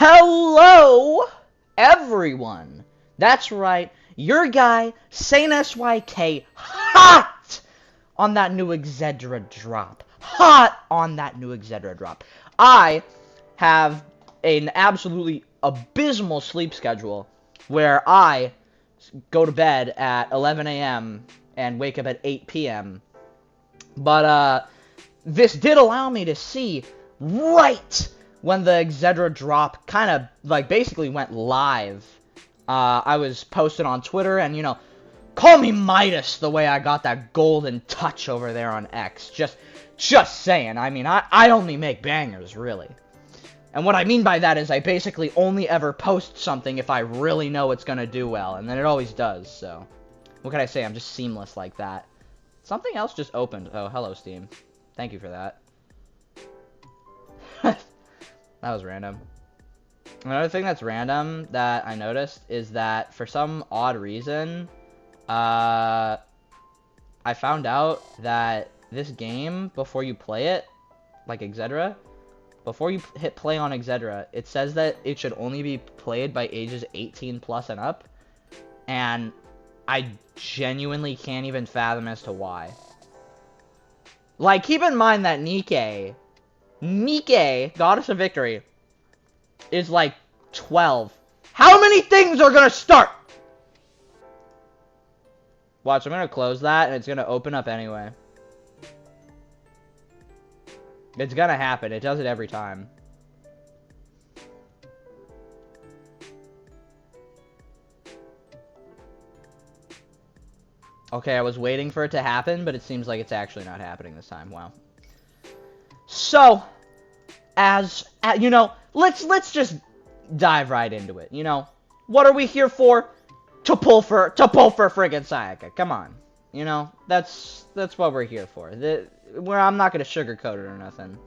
Hello, everyone. That's right, your guy, Saint SYK, hot on that new Exedra drop. Hot on that new Exedra drop. I have an absolutely abysmal sleep schedule where I go to bed at 11 a.m. and wake up at 8 p.m. But, this did allow me to see right when the Exedra drop kind of, like, basically went live. I was posted on Twitter, and, you know, call me Midas the way I got that golden touch over there on X. Just saying. I mean, I only make bangers, really. And what I mean by that is I basically only ever post something if I really know it's gonna do well, and then it always does, so. What can I say? I'm just seamless like that. Something else just opened. Oh, hello, Steam. Thank you for that. That was random. Another thing that's random that I noticed is that for some odd reason, I found out that this game, before you play it, like Exedra, before you hit play on Exedra, it says that it should only be played by ages 18 plus and up, and I genuinely can't even fathom as to why. Like, keep in mind that Nike, Goddess of Victory, is like 12. How many things are gonna start? Watch, I'm gonna close that, and it's gonna open up anyway. It's gonna happen. It does it every time. Okay, I was waiting for it to happen, but it seems like it's actually not happening this time. Wow. So, you know, let's just dive right into it. You know, what are we here for? To pull for friggin' Sayaka. Come on. You know, that's what we're here for. I'm not gonna sugarcoat it or nothing.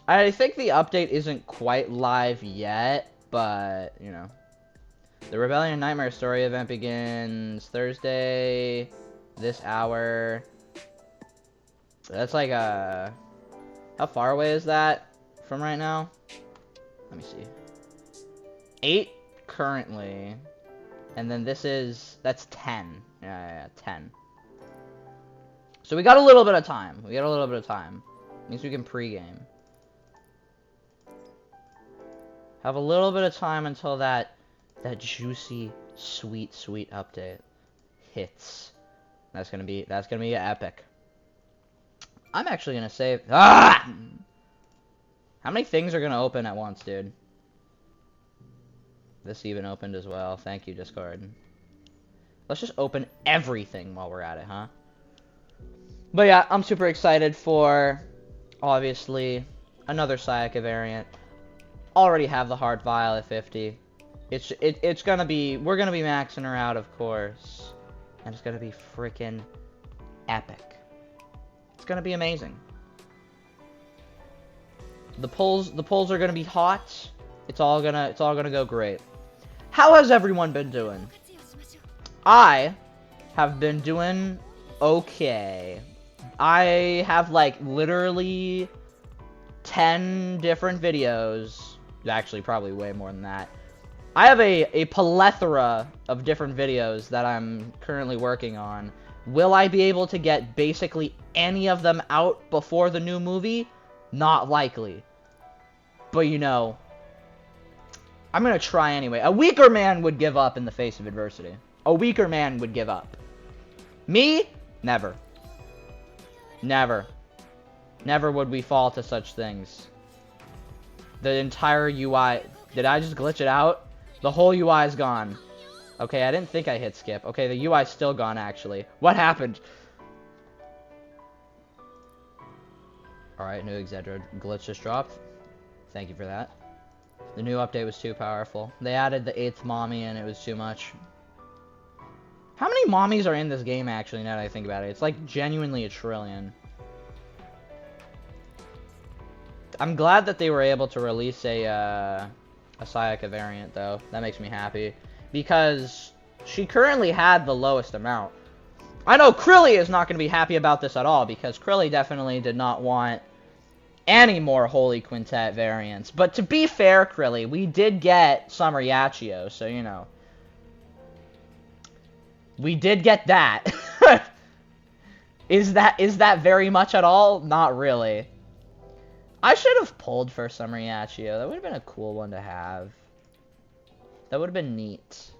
I think the update isn't quite live yet, but you know. The Rebellion Nightmare story event begins Thursday, this hour. That's like how far away is that from right now? Let me see. 8 currently. And then that's 10. Yeah, 10. So we got a little bit of time. Means we can pregame. Have a little bit of time until that juicy, sweet update hits. That's gonna be epic. I'm actually gonna save. Ah! How many things are gonna open at once, dude? This even opened as well. Thank you, Discord. Let's just open everything while we're at it, huh? But yeah, I'm super excited for, obviously, another Sayaka variant. Already have the heart vial at 50. It's gonna be, we're gonna be maxing her out, of course, and it's gonna be freaking epic. It's gonna be amazing. The pulls are gonna be hot. It's all gonna go great. How has everyone been doing? I have been doing okay. I have like literally 10 different videos. Actually, probably way more than that. I have a plethora of different videos that I'm currently working on. Will I be able to get basically any of them out before the new movie? Not likely. But you know, I'm gonna try anyway. A weaker man would give up in the face of adversity. A weaker man would give up. Me? Never. Never. Never would we fall to such things. The entire UI... Did I just glitch it out? The whole UI is gone. Okay, I didn't think I hit skip. Okay, the UI's still gone, actually. What happened? Alright, new Exedra glitch just dropped. Thank you for that. The new update was too powerful. They added the 8th mommy and it was too much. How many mommies are in this game, actually, now that I think about it? It's like genuinely a trillion. I'm glad that they were able to release a Sayaka variant, though. That makes me happy. Because she currently had the lowest amount. I know Krilly is not going to be happy about this at all, because Krilly definitely did not want any more Holy Quintet variants. But to be fair, Krilly, we did get Summer Yachio, so, you know. We did get that. Is that very much at all? Not really. I should have pulled for Summer Yachio. That would have been a cool one to have. That would have been neat.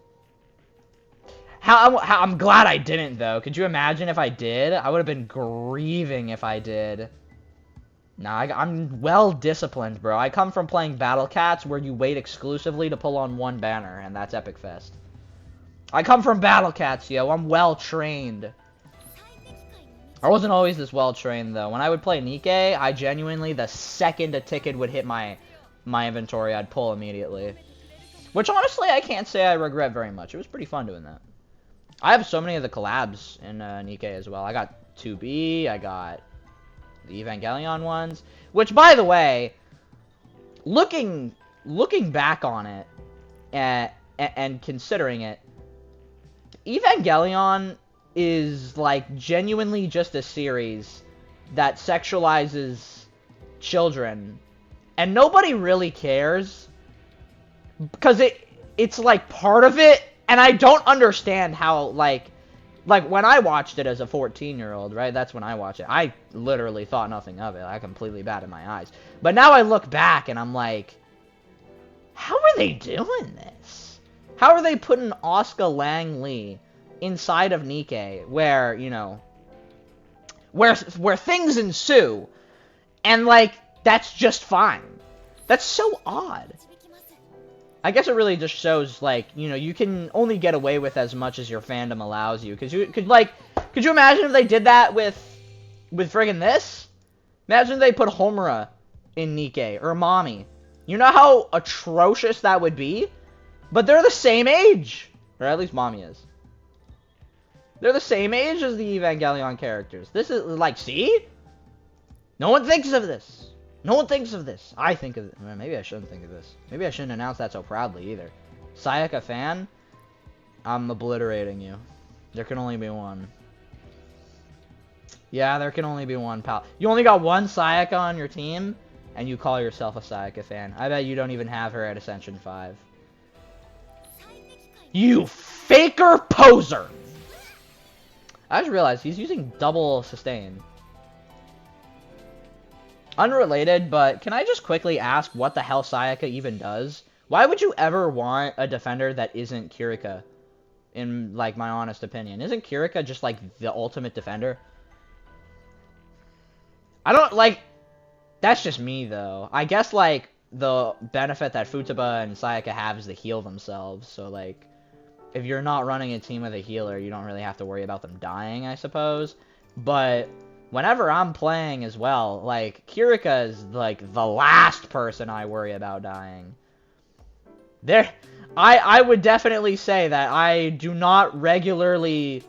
I'm glad I didn't, though. Could you imagine if I did? I would have been grieving if I did. Nah, I'm well disciplined, bro. I come from playing Battle Cats, where you wait exclusively to pull on one banner, and that's Epic Fest. I come from Battle Cats, yo. I'm well trained. I wasn't always this well trained, though. When I would play Nikke, I genuinely, the second a ticket would hit my inventory, I'd pull immediately. Which, honestly, I can't say I regret very much. It was pretty fun doing that. I have so many of the collabs in Nikke as well. I got 2B, I got the Evangelion ones. Which, by the way, looking back on it, and considering it, Evangelion is, like, genuinely just a series that sexualizes children. And nobody really cares. Because it's, like, part of it. And I don't understand how, like, when I watched it as a 14-year-old, right? That's when I watched it. I literally thought nothing of it. I completely batted my eyes. But now I look back and I'm like, how are they doing this? How are they putting Asuka Lang Lee inside of Nikke, where, you know, where things ensue, and, like, that's just fine? That's so odd. I guess it really just shows, like, you know, you can only get away with as much as your fandom allows you. Because could you imagine if they did that with friggin' this? Imagine if they put Homura in Nikke, or Mami. You know how atrocious that would be? But they're the same age. Or at least Mami is. They're the same age as the Evangelion characters. This is, like, see? No one thinks of this. No one thinks of this. I think of it. Maybe I shouldn't think of this. Maybe I shouldn't announce that so proudly either. Sayaka fan, I'm obliterating you. There can only be one. Yeah, there can only be one, pal. You only got one Sayaka on your team, and you call yourself a Sayaka fan. I bet you don't even have her at Ascension 5. You faker poser! I just realized he's using double sustain. Unrelated, but can I just quickly ask what the hell Sayaka even does? Why would you ever want a defender that isn't Kirika? In, like, my honest opinion. Isn't Kirika just, like, the ultimate defender? I don't, like... That's just me, though. I guess, like, the benefit that Futaba and Sayaka have is to heal themselves. So, like, if you're not running a team with a healer, you don't really have to worry about them dying, I suppose. But whenever I'm playing as well, like, Kirika is, like, the last person I worry about dying. I would definitely say that I do not regularly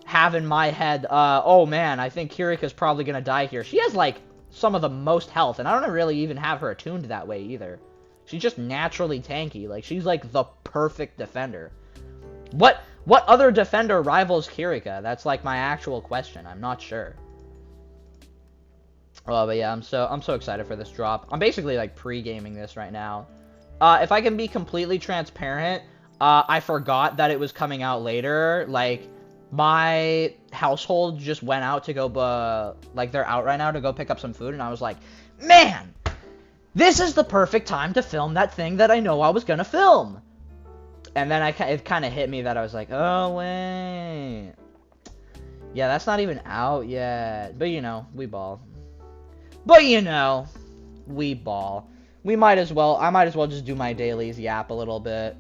have in my head, oh man, I think Kirika's probably gonna die here. She has, like, some of the most health, and I don't really even have her attuned that way either. She's just naturally tanky. Like, she's, like, the perfect defender. What other defender rivals Kirika? That's, like, my actual question. I'm not sure. Oh, but yeah, I'm so excited for this drop. I'm basically, like, pre-gaming this right now. If I can be completely transparent, I forgot that it was coming out later. Like, my household just went out to go, like, they're out right now to go pick up some food, and I was like, man, this is the perfect time to film that thing that I know I was gonna film. And then it kind of hit me that I was like, oh, wait. Yeah, that's not even out yet. But, you know, we ball. But, you know, we ball. I might as well just do my dailies yap a little bit.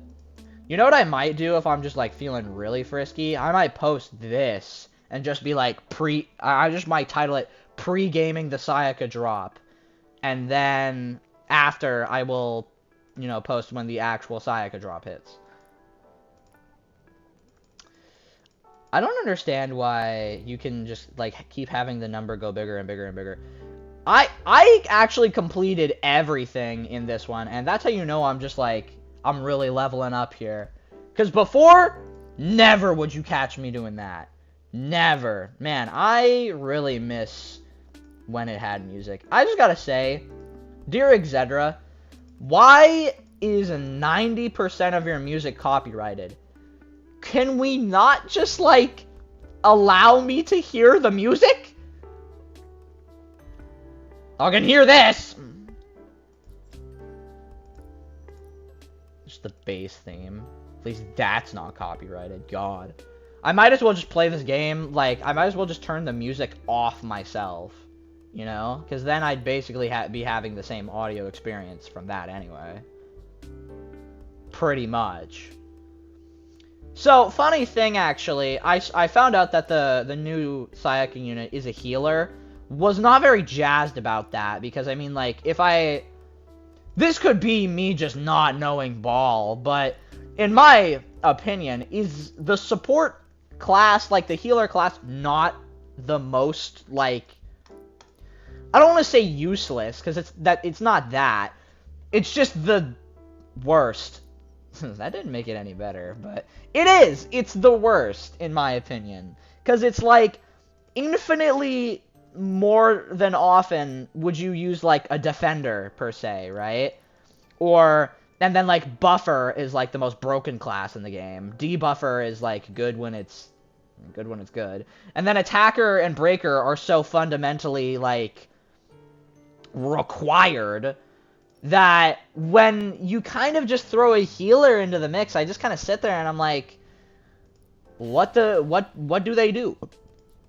You know what I might do if I'm just, like, feeling really frisky? I might post this and just be like, I just might title it pre-gaming the Sayaka drop. And then after I will, you know, post when the actual Sayaka drop hits. I don't understand why you can just, like, keep having the number go bigger and bigger and bigger. I actually completed everything in this one, and that's how you know I'm just, like, I'm really leveling up here. Because before, never would you catch me doing that. Never. Man, I really miss when it had music. I just gotta say, dear Exedra, why is 90% of your music copyrighted? Can we not just, like, allow me to hear the music? I can hear this! Just the bass theme. At least that's not copyrighted. God. I might as well just play this game, like, I might as well just turn the music off myself. You know? Because then I'd basically be having the same audio experience from that anyway. Pretty much. So, funny thing, actually, I found out that the new Sayaka unit is a healer. Was not very jazzed about that, because, I mean, like, this could be me just not knowing ball, but in my opinion, is the support class, like, the healer class, not the most, like, I don't want to say useless, because it's not that. It's just the worst. That didn't make it any better, but it is! It's the worst, in my opinion. Because it's, like, infinitely more than often would you use, like, a defender, per se, right? And then, like, buffer is, like, the most broken class in the game. Debuffer is, like, good when it's good. And then attacker and breaker are so fundamentally, like, required that when you kind of just throw a healer into the mix, I just kind of sit there and I'm like, what do they do?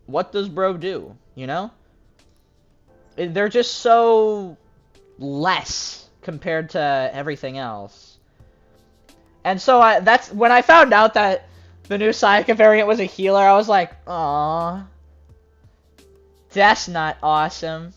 What does bro do? You know? They're just so less compared to everything else. And so that's when I found out that the new Sayaka variant was a healer, I was like, aww. That's not awesome.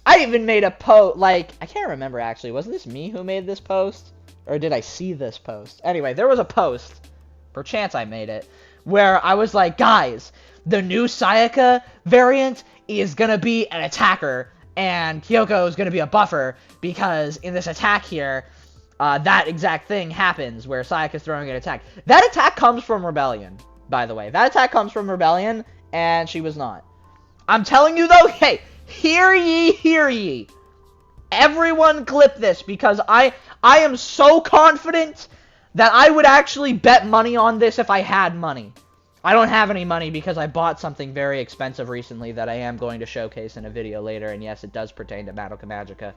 I even made a post, like, I can't remember actually, was this me who made this post? Or did I see this post? Anyway, there was a post, perchance I made it, where I was like, guys, the new Sayaka variant is gonna be an attacker, and Kyoko is gonna be a buffer, because in this attack here, that exact thing happens, where Sayaka's throwing an attack. That attack comes from Rebellion, by the way. That attack comes from Rebellion, and she was not. I'm telling you though, hey, hear ye, hear ye. Everyone clip this, because I am so confident that I would actually bet money on this if I had money. I don't have any money because I bought something very expensive recently that I am going to showcase in a video later, and yes, it does pertain to Madoka Magica.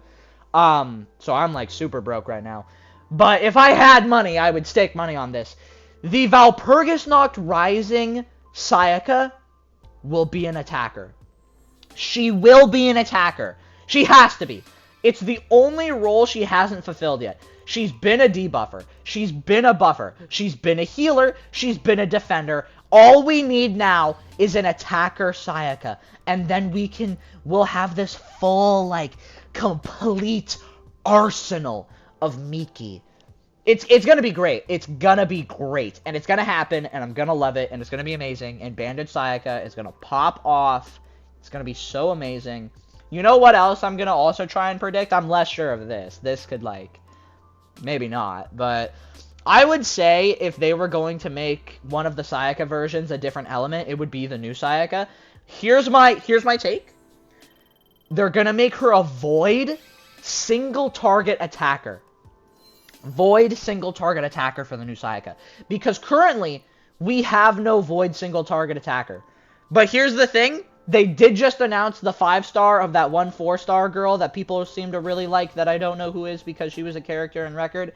So I'm like super broke right now. But if I had money, I would stake money on this. The Valpurgis Noct Rising Sayaka will be an attacker. She will be an attacker. She has to be. It's the only role she hasn't fulfilled yet. She's been a debuffer. She's been a buffer. She's been a healer. She's been a defender. All we need now is an attacker Sayaka. And then we'll have this full, like, complete arsenal of Miki. It's gonna be great. It's gonna be great. And it's gonna happen, and I'm gonna love it, and it's gonna be amazing. And Bandage Sayaka is gonna pop off. It's gonna be so amazing. You know what else I'm gonna also try and predict? I'm less sure of this. This could, like, maybe not, but I would say if they were going to make one of the Sayaka versions a different element, it would be the new Sayaka. Here's my take. They're gonna make her a void single target attacker. Void single target attacker for the new Sayaka. Because currently, we have no void single target attacker. But here's the thing. They did just announce the 5-star of that one 4-star girl that people seem to really like that I don't know who is because she was a character in Record.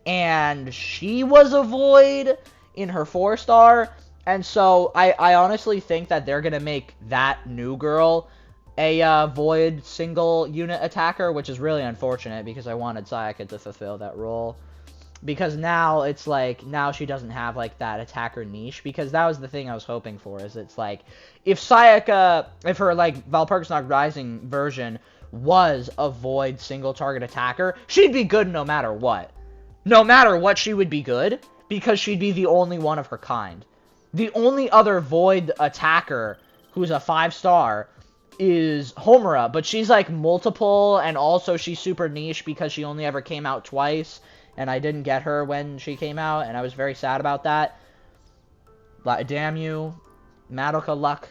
And she was a void in her 4-star. And so I honestly think that they're going to make that new girl a void single unit attacker, which is really unfortunate because I wanted Sayaka to fulfill that role. Because now it's like, now she doesn't have like that attacker niche, because that was the thing I was hoping for, is it's like, if Sayaka, if her like Valpurgis Noct Rising version was a void single target attacker, she'd be good no matter what. No matter what, she would be good, because she'd be the only one of her kind. The only other void attacker who's a 5-star is Homura, but she's like multiple, and also she's super niche because she only ever came out twice, and I didn't get her when she came out, and I was very sad about that. But damn you, Madoka luck.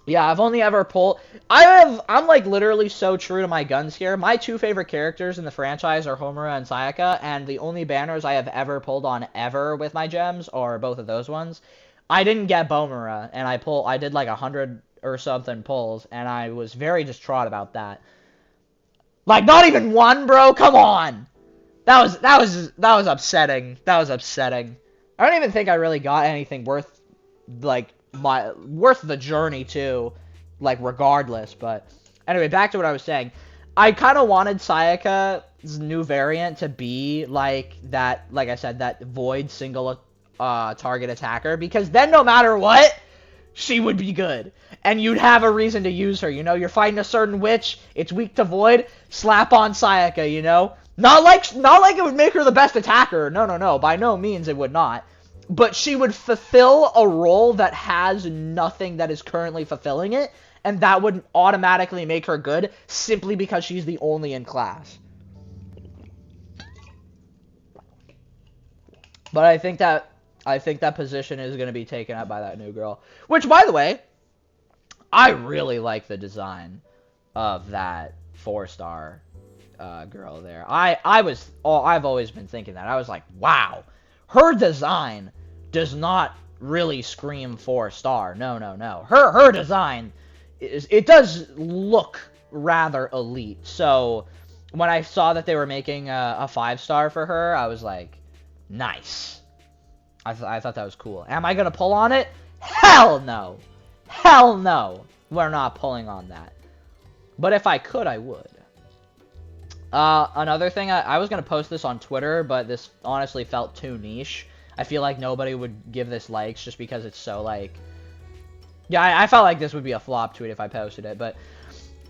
Yeah, I've only ever pulled... I'm, like, literally so true to my guns here. My two favorite characters in the franchise are Homura and Sayaka, and the only banners I have ever pulled on ever with my gems are both of those ones. I didn't get Bomura, and I did, like, 100 or something pulls, and I was very distraught about that. Like, not even one, bro? Come on! That was upsetting. That was upsetting. I don't even think I really got anything worth, like, worth the journey too, like, regardless. But anyway, back to what I was saying. I kind of wanted Sayaka's new variant to be like that, like I said, that void single target attacker, because then no matter what, she would be good. And you'd have a reason to use her, you know? You're fighting a certain witch, it's weak to void, slap on Sayaka, you know? Not like it would make her the best attacker. No. By no means it would not. But she would fulfill a role that has nothing that is currently fulfilling it, and that would automatically make her good simply because she's the only in class. But I think that position is going to be taken up by that new girl. Which, by the way, I really like the design of that 4-star girl there. I've always been thinking that. I was like, wow, her design does not really scream 4-star. No. Her design it does look rather elite. So when I saw that they were making a 5-star for her, I was like, nice. I thought that was cool. Am I gonna pull on it? Hell no. Hell no. We're not pulling on that. But if I could, I would. Another thing, I was going to post this on Twitter, but this honestly felt too niche. I feel like nobody would give this likes just because it's so, like... Yeah, I felt like this would be a flop tweet if I posted it, but...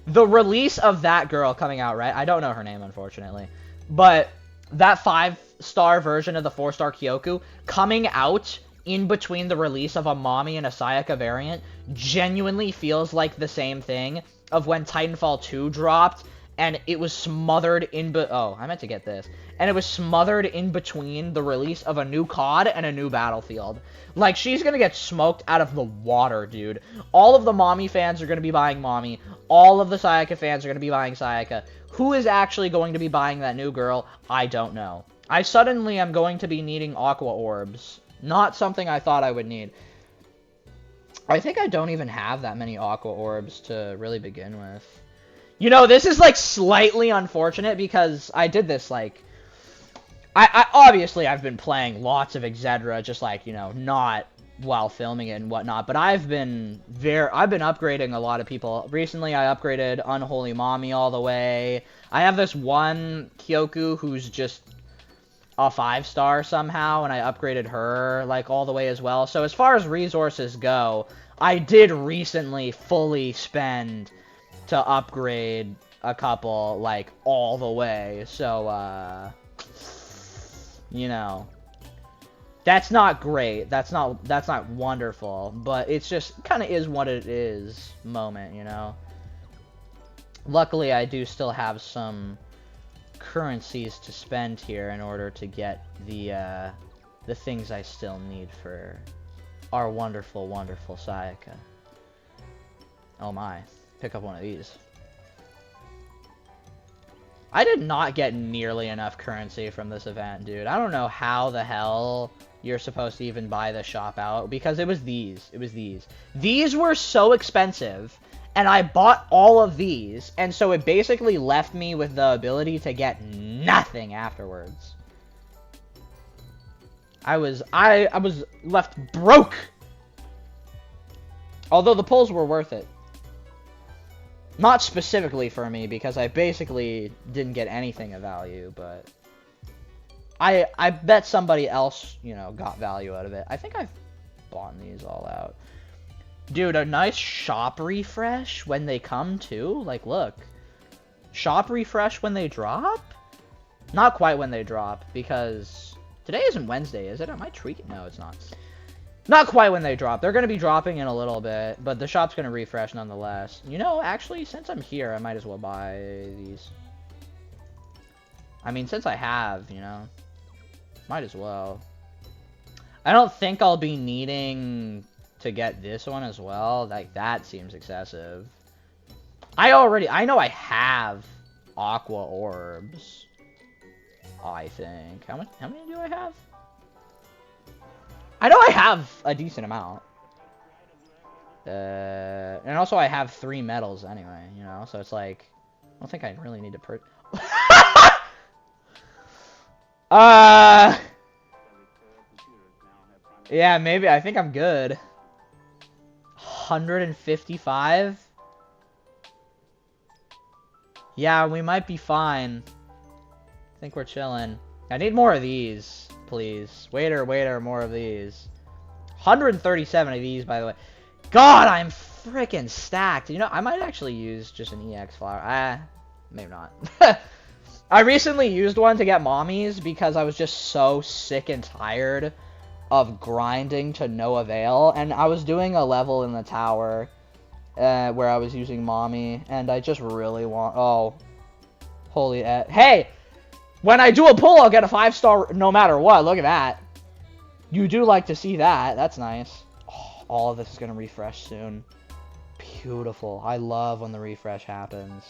The release of that girl coming out, right? I don't know her name, unfortunately. But that 5-star version of the 4-star Kyoku coming out in between the release of a Mami and a Sayaka variant genuinely feels like the same thing of when Titanfall 2 dropped and it was smothered in I meant to get this. And it was smothered in between the release of a new COD and a new Battlefield. Like, she's gonna get smoked out of the water, dude. All of the Mami fans are gonna be buying Mami. All of the Sayaka fans are gonna be buying Sayaka. Who is actually going to be buying that new girl? I don't know. I suddenly am going to be needing Aqua Orbs. Not something I thought I would need. I think I don't even have that many Aqua Orbs to really begin with. You know, this is, like, slightly unfortunate because I did this, like... I obviously, I've been playing lots of Exedra, just, like, you know, not while filming it and whatnot, but I've been upgrading a lot of people. Recently, I upgraded Unholy Mami all the way. I have this one Kyoku who's just a 5-star somehow, and I upgraded her, like, all the way as well. So as far as resources go, I did recently fully spend to upgrade a couple, like, all the way. So, you know, that's not great. That's not wonderful, but it's just kind of is what it is moment, you know. Luckily, I do still have some currencies to spend here in order to get the things I still need for our wonderful, wonderful Sayaka. Oh my. Pick up one of these. I did not get nearly enough currency from this event, dude. I don't know how the hell you're supposed to even buy the shop out, because it was these. It was these. These were so expensive, and I bought all of these, and so it basically left me with the ability to get nothing afterwards. I was left broke! Although the pulls were worth it. Not specifically for me, because I basically didn't get anything of value, but... I bet somebody else, you know, got value out of it. I think I've bought these all out. Dude, a nice shop refresh when they come, too? Like, look. Shop refresh when they drop? Not quite when they drop, because... Today isn't Wednesday, is it? Am I tweaking? No, it's not. Not quite when they drop. They're going to be dropping in a little bit, but the shop's going to refresh nonetheless. You know, actually, since I'm here, I might as well buy these. I mean, since I have, you know, might as well. I don't think I'll be needing to get this one as well, like, that seems excessive. I know I have aqua orbs, I think. How many do I have? I know I have a decent amount. And also I have 3 medals anyway, you know, so it's like, I don't think I really need to yeah, maybe, I think I'm good. 155? Yeah, we might be fine. I think we're chilling. I need more of these, please. Waiter, more of these. 137 of these, by the way. God, I'm freaking stacked. You know, I might actually use just an EX flower. Maybe not. I recently used one to get mommies because I was just so sick and tired of grinding to no avail. And I was doing a level in the tower where I was using mommy. And I just really want... Oh. Holy... Hey! When I do a pull, I'll get a 5-star no matter what. Look at that. You do like to see that. That's nice. Oh, all of this is going to refresh soon. Beautiful. I love when the refresh happens.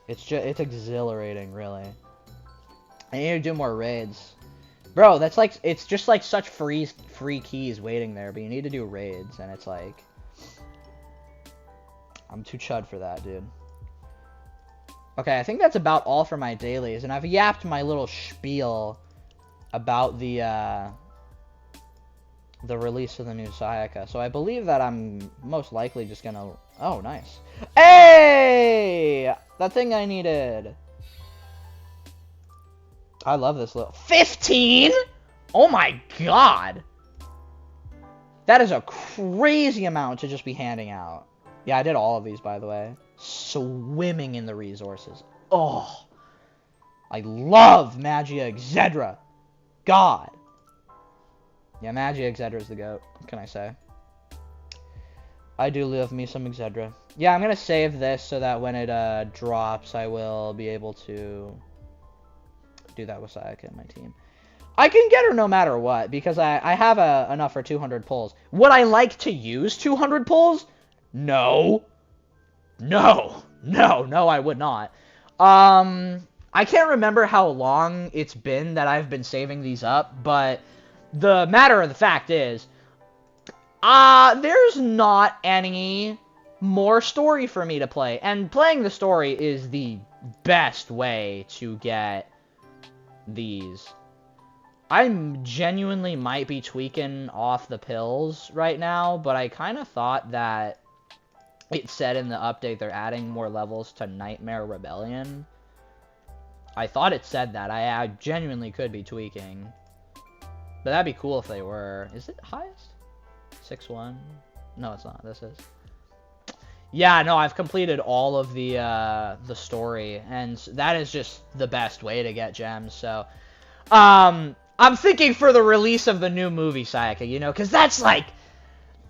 It's exhilarating, really. I need to do more raids. Bro, that's like, it's just like such free keys waiting there, but you need to do raids, and it's like, I'm too chud for that, dude. Okay, I think that's about all for my dailies, and I've yapped my little spiel about the release of the new Sayaka. So I believe that I'm most likely just gonna... Oh, nice. Hey! That thing I needed. I love this little... 15?! Oh my god! That is a crazy amount to just be handing out. Yeah, I did all of these, by the way. Swimming in the resources. Oh! I love Magia Exedra. God. Yeah, Magia Exedra is the GOAT. What can I say? I do love me some Exedra. Yeah, I'm gonna save this so that when it drops, I will be able to do that with Sayaka and my team. I can get her no matter what, because I have enough for 200 pulls. Would I like to use 200 pulls? No. No, I would not. I can't remember how long it's been that I've been saving these up, but the matter of the fact is, there's not any more story for me to play, and playing the story is the best way to get these. I genuinely might be tweaking off the pills right now, but I kind of thought that it said in the update they're adding more levels to Nightmare Rebellion. I thought it said that. I genuinely could be tweaking. But that'd be cool if they were. Is it highest? 6-1? No, it's not. This is. Yeah, no, I've completed all of the story, and that is just the best way to get gems, so... I'm thinking for the release of the new movie, Sayaka, you know, because that's, like...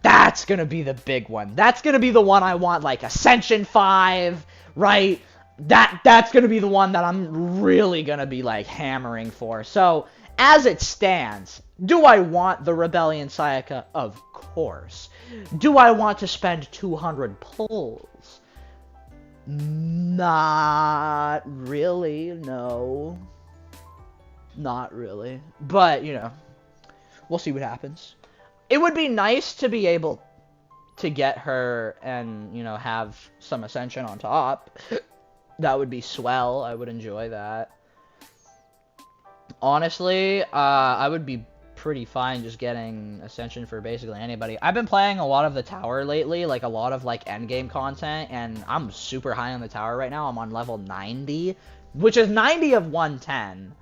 That's gonna be the big one. That's gonna be the one I want, like, Ascension 5, right? That's gonna be the one that I'm really gonna be, like, hammering for. So, as it stands, do I want the Rebellion Sayaka? Of course. Do I want to spend 200 pulls? Not really, no. Not really. But, you know, we'll see what happens. It would be nice to be able to get her and, you know, have some Ascension on top. That would be swell. I would enjoy that. Honestly, I would be pretty fine just getting Ascension for basically anybody. I've been playing a lot of the tower lately, like a lot of like endgame content, and I'm super high on the tower right now. I'm on level 90, which is 90 of 110.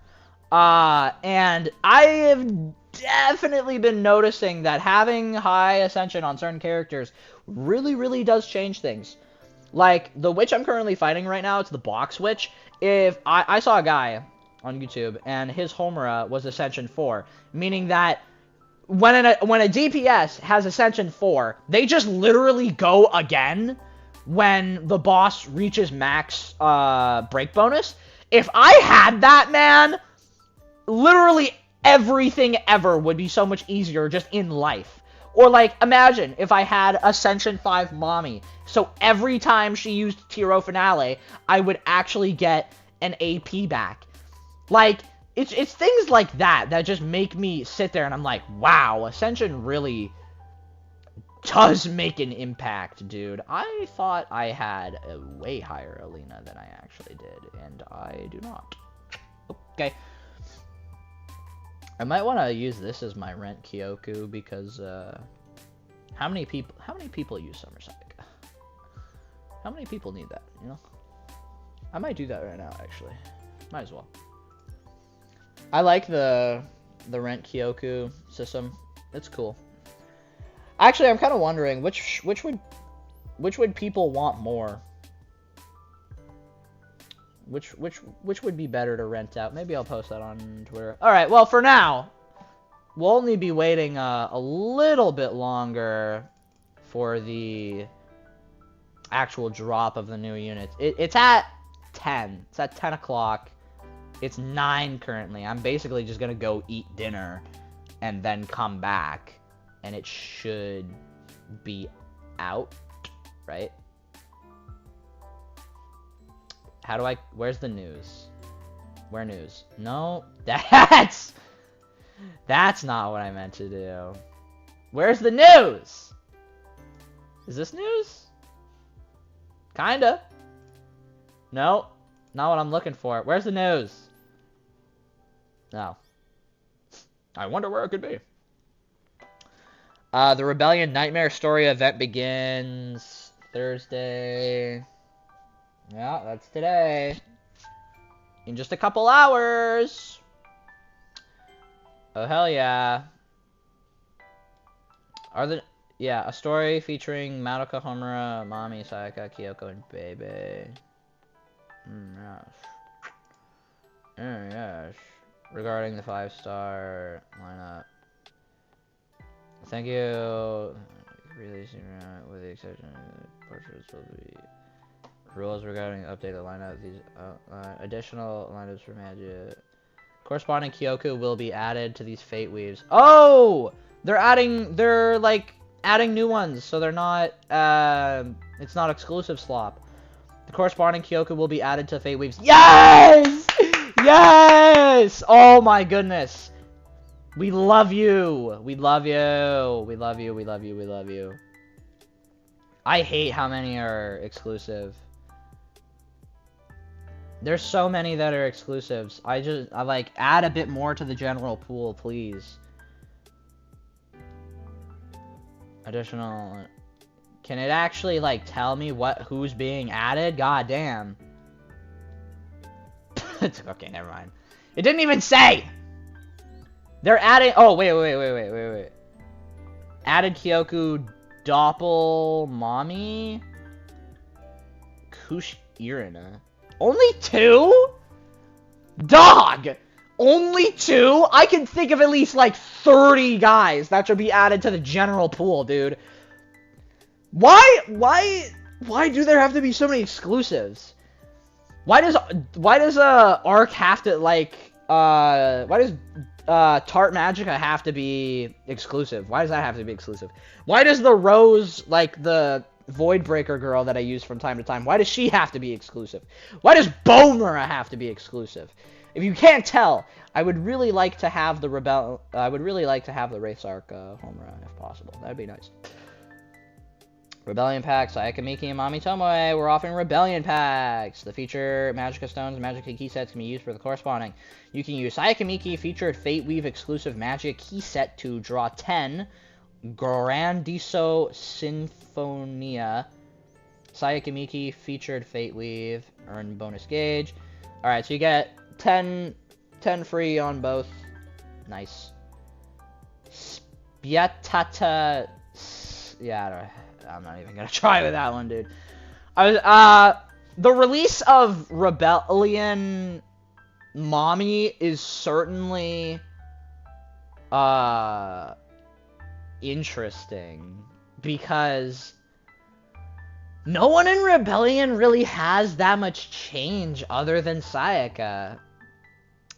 And I have definitely been noticing that having high Ascension on certain characters really, really does change things. Like, the witch I'm currently fighting right now, it's the box witch. If I saw a guy on YouTube, and his Homura was Ascension 4, meaning that when a DPS has Ascension 4, they just literally go again when the boss reaches max break bonus. If I had that, man, literally everything ever would be so much easier just in life. Or, like, imagine if I had Ascension 5 Mommy. So every time she used Tiro Finale, I would actually get an AP back. Like, it's things like that that just make me sit there and I'm like, wow, Ascension really does make an impact, dude. I thought I had a way higher Alina than I actually did, and I do not. Okay. I might want to use this as my rent Kyoku because how many people use Summer Sayaka? How many people need that, you know? I might do that right now actually. Might as well. I like the rent Kyoku system. It's cool. Actually, I'm kind of wondering which would people want more? Which would be better to rent out? Maybe I'll post that on Twitter. All right. Well, for now, we'll only be waiting a little bit longer for the actual drop of the new units. It's at 10. It's at 10 o'clock. It's 9 currently. I'm basically just gonna go eat dinner and then come back, and it should be out, right? How do I... Where's the news? Where news? No, that's not what I meant to do. Where's the news? Is this news? Kinda. No, not what I'm looking for. Where's the news? No. I wonder where it could be. The Rebellion Nightmare Story event begins Thursday. Yeah, that's today. In just a couple hours. Oh, hell yeah. Yeah, a story featuring Madoka, Homura, Mami, Sayaka, Kyoko, and Bebe. Yes. Yes. Regarding the 5-star lineup. Thank you. Releasing with the exception of portraits will be rules regarding updated lineup. These additional lineups for Magic. Corresponding Kyoku will be added to these Fate Weaves. Oh! They're like adding new ones, so they're not it's not exclusive slop. The corresponding Kyoku will be added to Fate Weaves. Yes! Yes! Oh my goodness. We love you. We love you. We love you. We love you. We love you. I hate how many are exclusive. There's so many that are exclusives. I like add a bit more to the general pool, please. Additional. Can it actually like tell me who's being added? God damn. Okay, never mind. It didn't even say. They're adding. Oh wait. Added Kyoku, Doppel, Mommy, Kush, Irina. Only 2? Dog! Only 2? I can think of at least like 30 guys that should be added to the general pool, dude. Why do there have to be so many exclusives? Why does Arc have to like why does Tart Magica have to be exclusive? Why does that have to be exclusive? Why does the Rose, like the Voidbreaker girl that I use from time to time, why does she have to be exclusive? Why does Bomura have to be exclusive? If you can't tell, I would really like to have the I would really like to have the Wraith's Arc Homura if possible. That'd be nice. Rebellion packs, Sayaka, Miki, and Mami Tomoe. We're offering Rebellion packs. The feature Magica Stones and Magica key sets can be used for the corresponding. You can use Sayaka Miki featured Fate Weave exclusive Magic key set to draw 10 Grandiso Sinfonia. Sayaka Miki featured Fate Weave, earn bonus gauge. Alright, so you get 10 free on both. Nice. Spiatata. Yeah, I'm not even gonna try with that one, dude. The release of Rebellion Mommy is certainly interesting because no one in Rebellion really has that much change other than Sayaka.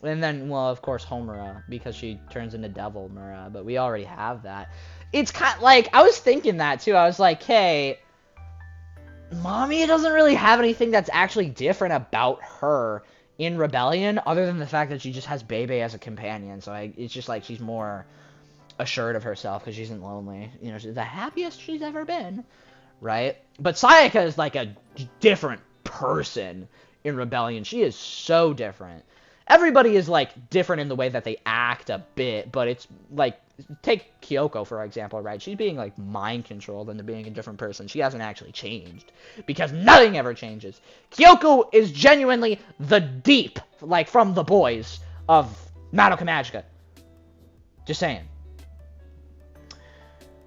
And then, well, of course, Homura, because she turns into Devil Mura, but we already have that. it's kind of like, I was thinking that too. I was like, hey, Mommy doesn't really have anything that's actually different about her in Rebellion, other than the fact that she just has Bebe as a companion. So it's just like she's more assured of herself because she isn't lonely. You know, she's the happiest she's ever been, right? But Sayaka is like a different person in Rebellion. She is so different. Everybody is like different in the way that they act a bit, but it's like, take Kyoko for example, right? She's being like mind controlled into being a different person. She hasn't actually changed because nothing ever changes. Kyoko is genuinely the deep, like from the boys of Madoka Magica. Just saying.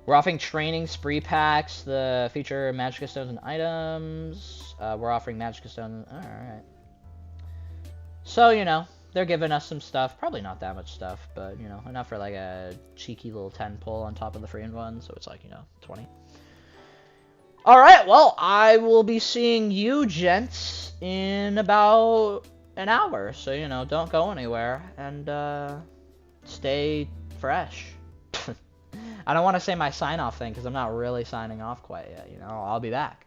We're offering training spree packs, the feature Magica stones and items. We're offering Magica stones. Alright. So, you know, they're giving us some stuff. Probably not that much stuff, but, you know, enough for like a cheeky little 10 pull on top of the free one. So it's like, you know, 20. Alright, well, I will be seeing you gents in about an hour. So, you know, don't go anywhere and stay fresh. I don't want to say my sign-off thing because I'm not really signing off quite yet, you know. I'll be back.